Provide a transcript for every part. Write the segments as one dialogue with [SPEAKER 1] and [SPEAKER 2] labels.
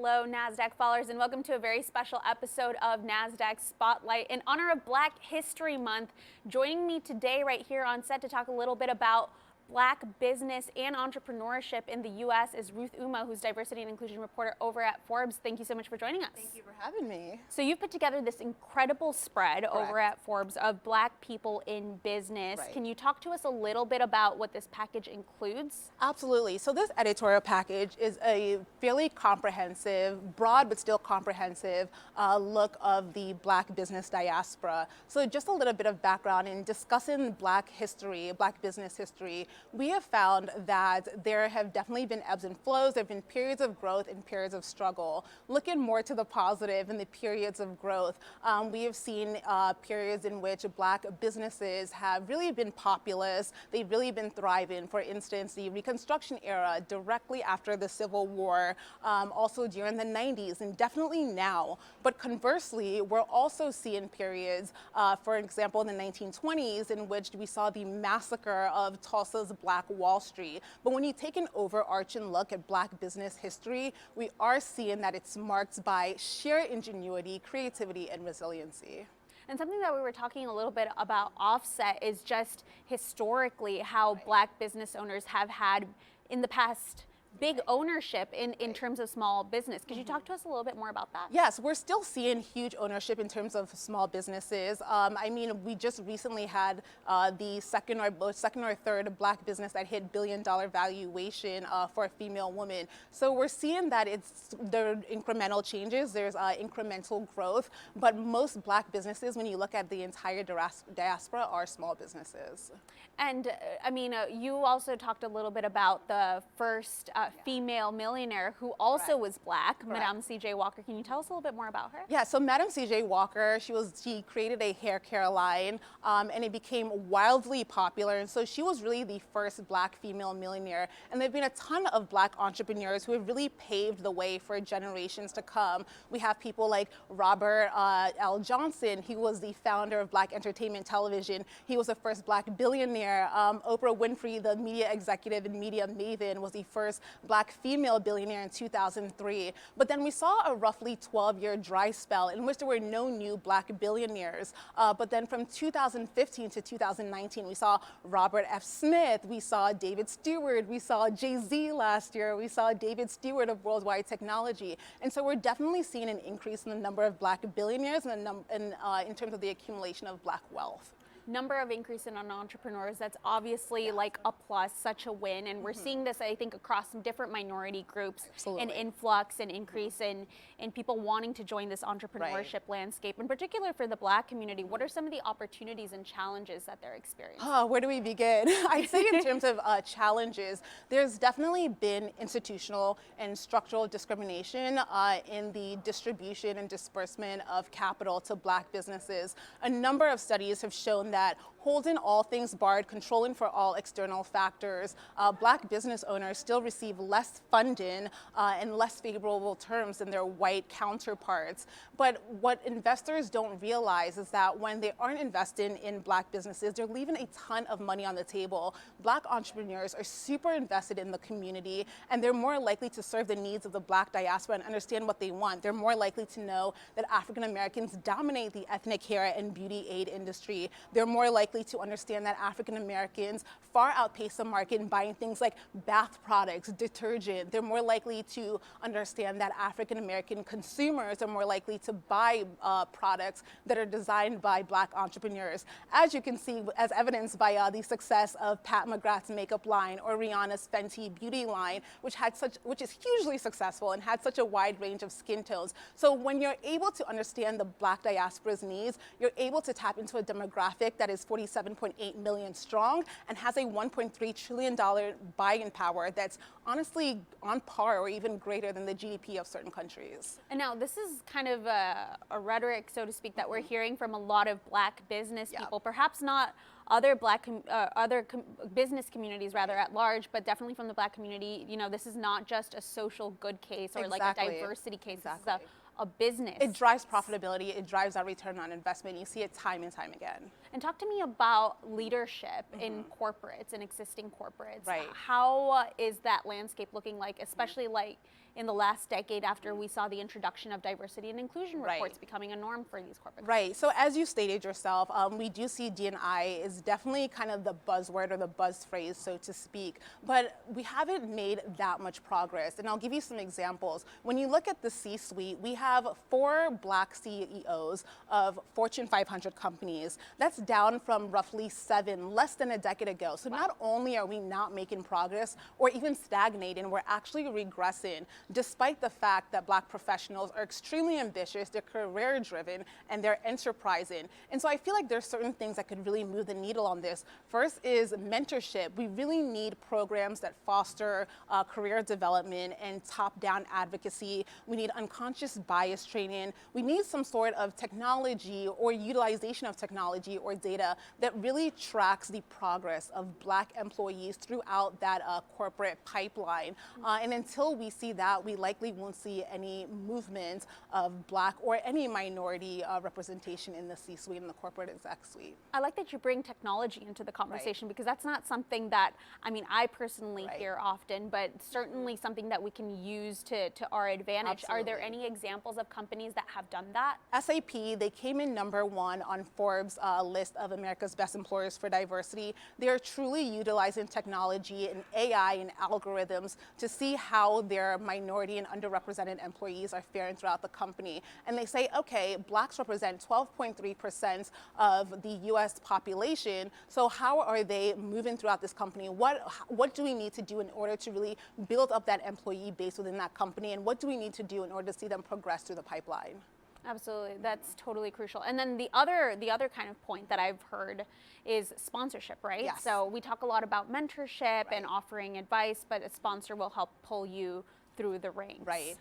[SPEAKER 1] Hello, Nasdaq followers, and welcome to a very special episode of Nasdaq Spotlight in honor of Black History Month. Joining me today right here on set to talk a little bit about Black business and entrepreneurship in the U.S. is Ruth Umoh, who's diversity and inclusion reporter over at Forbes. Thank you so much for joining us.
[SPEAKER 2] Thank you for having me.
[SPEAKER 1] So you've put together this incredible spread over at Forbes of Black people in business.
[SPEAKER 2] Right.
[SPEAKER 1] Can you talk to us a little bit about what this package includes?
[SPEAKER 2] Absolutely. So this editorial package is a fairly comprehensive, broad but still comprehensive look of the Black business diaspora. So just a little bit of background in discussing Black history, Black business history. We have found that there have definitely been ebbs and flows. There have been periods of growth and periods of struggle. Looking more to the positive in the periods of growth, we have seen periods in which Black businesses have really been populous. They've really been thriving. For instance, the Reconstruction era, directly after the Civil War, also during the 90s, and definitely now. But conversely, we're also seeing periods, for example, in the 1920s, in which we saw the massacre of Tulsa's Black Wall Street. But when you take an overarching look at Black business history, we are seeing that it's marked by sheer ingenuity, creativity, and resiliency.
[SPEAKER 1] And something that we were talking a little bit about offset is just historically how Black business owners have had in the past big ownership in terms of small business. Could you talk to us a little bit more about that?
[SPEAKER 2] Yes, we're still seeing huge ownership in terms of small businesses. I mean, we just recently had the second or third Black business that hit $1 billion valuation for a female woman. So we're seeing that there are incremental changes, there's incremental growth, but most Black businesses, when you look at the entire diaspora, are small businesses.
[SPEAKER 1] And I mean, you also talked a little bit about the first female millionaire who also was Black, Madame C.J. Walker. Can you tell us a little bit more about her?
[SPEAKER 2] Yeah, so Madame C.J. Walker, she created a hair care line, and it became wildly popular. And so she was really the first Black female millionaire. And there've been a ton of Black entrepreneurs who have really paved the way for generations to come. We have people like Robert L. Johnson. He was the founder of Black Entertainment Television. He was the first Black billionaire. Oprah Winfrey, the media executive and media maven, was the first Black female billionaire in 2003. But then we saw a roughly 12-year dry spell in which there were no new Black billionaires. But then from 2015 to 2019, we saw Robert F. Smith, we saw David Stewart, we saw Jay-Z last year, we saw David Stewart of Worldwide Technology. And so we're definitely seeing an increase in the number of Black billionaires and in terms of the accumulation of Black wealth.
[SPEAKER 1] Number of increase in entrepreneurs, that's obviously like a plus, such a win. And we're seeing this, I think, across some different minority groups, an influx and increase in people wanting to join this entrepreneurship landscape. In particular for the Black community, what are some of the opportunities and challenges that they're experiencing?
[SPEAKER 2] Where do we begin? I'd say in terms of challenges, there's definitely been institutional and structural discrimination in the distribution and disbursement of capital to Black businesses. A number of studies have shown that holding all things barred, controlling for all external factors, Black business owners still receive less funding and less favorable terms than their white counterparts. But what investors don't realize is that when they aren't investing in Black businesses, they're leaving a ton of money on the table. Black entrepreneurs are super invested in the community, and they're more likely to serve the needs of the Black diaspora and understand what they want. They're more likely to know that African Americans dominate the ethnic hair and beauty aid industry. They're more likely to understand that African Americans far outpace the market in buying things like bath products, detergent. They're more likely to understand that African American consumers are more likely to buy products that are designed by Black entrepreneurs. As you can see, as evidenced by the success of Pat McGrath's makeup line or Rihanna's Fenty beauty line, which is hugely successful and had such a wide range of skin tones. So when you're able to understand the Black diaspora's needs, you're able to tap into a demographic that is 47.8 million strong and has a $1.3 trillion buying power that's honestly on par or even greater than the GDP of certain countries.
[SPEAKER 1] And now this is kind of a rhetoric, so to speak, that we're hearing from a lot of Black business people, perhaps not other business communities rather at large, but definitely from the Black community. You know, this is not just a social good case or like a diversity case. This is a business.
[SPEAKER 2] It drives profitability. It drives our return on investment. You see it time and time again.
[SPEAKER 1] And talk to me about leadership in corporates and existing corporates.
[SPEAKER 2] Right.
[SPEAKER 1] How is that landscape looking like, especially like in the last decade after we saw the introduction of diversity and inclusion reports becoming a norm for these corporates?
[SPEAKER 2] Right. So as you stated yourself, we do see D&I is definitely kind of the buzzword or the buzz phrase, so to speak. But we haven't made that much progress. And I'll give you some examples. When you look at the C-suite, we have 4 Black CEOs of Fortune 500 companies. That's down from roughly 7 less than a decade ago. So not only are we not making progress or even stagnating, we're actually regressing, despite the fact that Black professionals are extremely ambitious, they're career driven, and they're enterprising. And so I feel like there's certain things that could really move the needle on this. First is mentorship. We really need programs that foster career development and top-down advocacy. We need unconscious bias training. We need some sort of technology or utilization of technology or data that really tracks the progress of Black employees throughout that corporate pipeline. And until we see that, we likely won't see any movement of Black or any minority representation in the C-suite and the corporate exec suite.
[SPEAKER 1] I like that you bring technology into the conversation because that's not something that, I mean, I personally hear often, but certainly something that we can use to our advantage. Are there any examples of companies that have done that?
[SPEAKER 2] SAP, they came in #1 on Forbes' list of America's best employers for diversity. They are truly utilizing technology and AI and algorithms to see how their minority and underrepresented employees are faring throughout the company. And they say, okay, Blacks represent 12.3% of the US population, so how are they moving throughout this company? What do we need to do in order to really build up that employee base within that company, and what do we need to do in order to see them progress through the pipeline?
[SPEAKER 1] Absolutely, that's totally crucial. And then the other kind of point that I've heard is sponsorship, right?
[SPEAKER 2] Yes.
[SPEAKER 1] So we talk a lot about mentorship and offering advice, but a sponsor will help pull you through the ranks.
[SPEAKER 2] Right.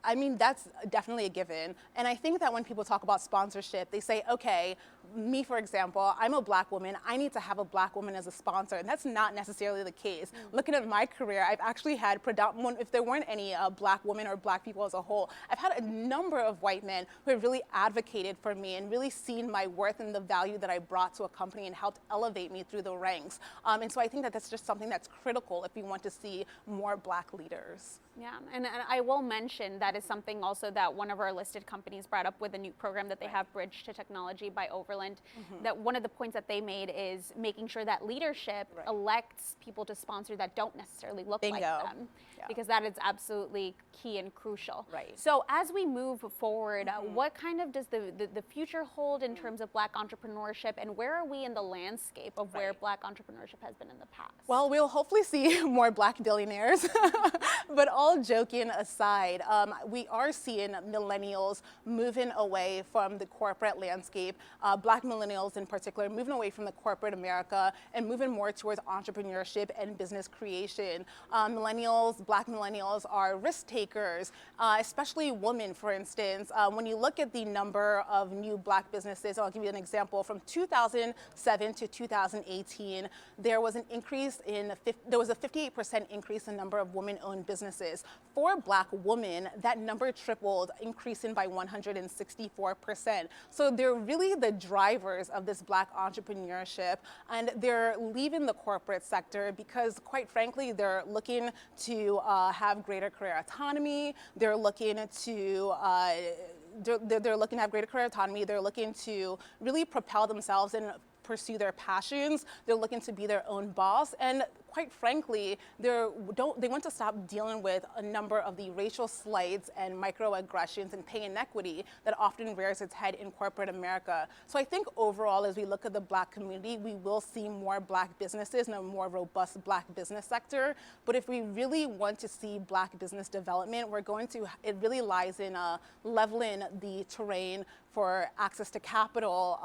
[SPEAKER 2] I mean, that's definitely a given. And I think that when people talk about sponsorship, they say, okay, me, for example, I'm a Black woman. I need to have a Black woman as a sponsor. And that's not necessarily the case. Looking at my career, I've actually had, if there weren't any Black women or Black people as a whole, I've had a number of white men who have really advocated for me and really seen my worth and the value that I brought to a company and helped elevate me through the ranks. And so I think that that's just something that's critical if we want to see more Black leaders.
[SPEAKER 1] Yeah, and I will mention that is something also that one of our listed companies brought up with a new program that they have, Bridge to Technology by Overland, that one of the points that they made is making sure that leadership elects people to sponsor that don't necessarily look like them, because that is absolutely key and crucial.
[SPEAKER 2] Right.
[SPEAKER 1] So as we move forward, what kind of does the future hold in terms of Black entrepreneurship, and where are we in the landscape of where Black entrepreneurship has been in the past?
[SPEAKER 2] Well, we'll hopefully see more Black billionaires, but all joking aside, we are seeing millennials moving away from the corporate landscape, Black millennials in particular, moving away from the corporate America and moving more towards entrepreneurship and business creation. Black millennials are risk takers, especially women, for instance. When you look at the number of new Black businesses, I'll give you an example. From 2007 to 2018, there was a 58% increase in number of women-owned businesses. For Black women, that number tripled, increasing by 164%. So they're really the drivers of this Black entrepreneurship, and they're leaving the corporate sector because, quite frankly, they're looking to have greater career autonomy. They're looking to they're looking to have greater career autonomy. They're looking to really propel themselves and pursue their passions. They're looking to be their own boss, and quite frankly, they want to stop dealing with a number of the racial slights and microaggressions and pay inequity that often rears its head in corporate America. So I think overall, as we look at the Black community, we will see more Black businesses and a more robust Black business sector. But if we really want to see Black business development, it really lies in leveling the terrain for access to capital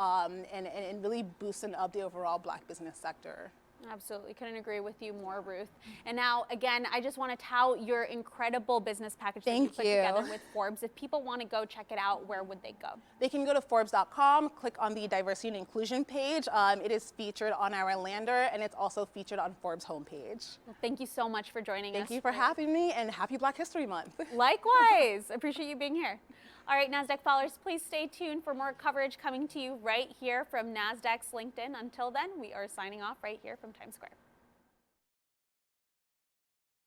[SPEAKER 2] and really boosting up the overall Black business sector.
[SPEAKER 1] Absolutely. Couldn't agree with you more, Ruth. And now, again, I just want to tout your incredible business package that you put together with Forbes. If people want to go check it out, where would they go?
[SPEAKER 2] They can go to Forbes.com, click on the diversity and inclusion page. It is featured on our lander, and it's also featured on Forbes' homepage.
[SPEAKER 1] Well, thank you so much for joining us.
[SPEAKER 2] Thank you for having me, and happy Black History Month.
[SPEAKER 1] Likewise. Appreciate you being here. All right, Nasdaq followers, please stay tuned for more coverage coming to you right here from Nasdaq's LinkedIn. Until then, we are signing off right here from Times Square.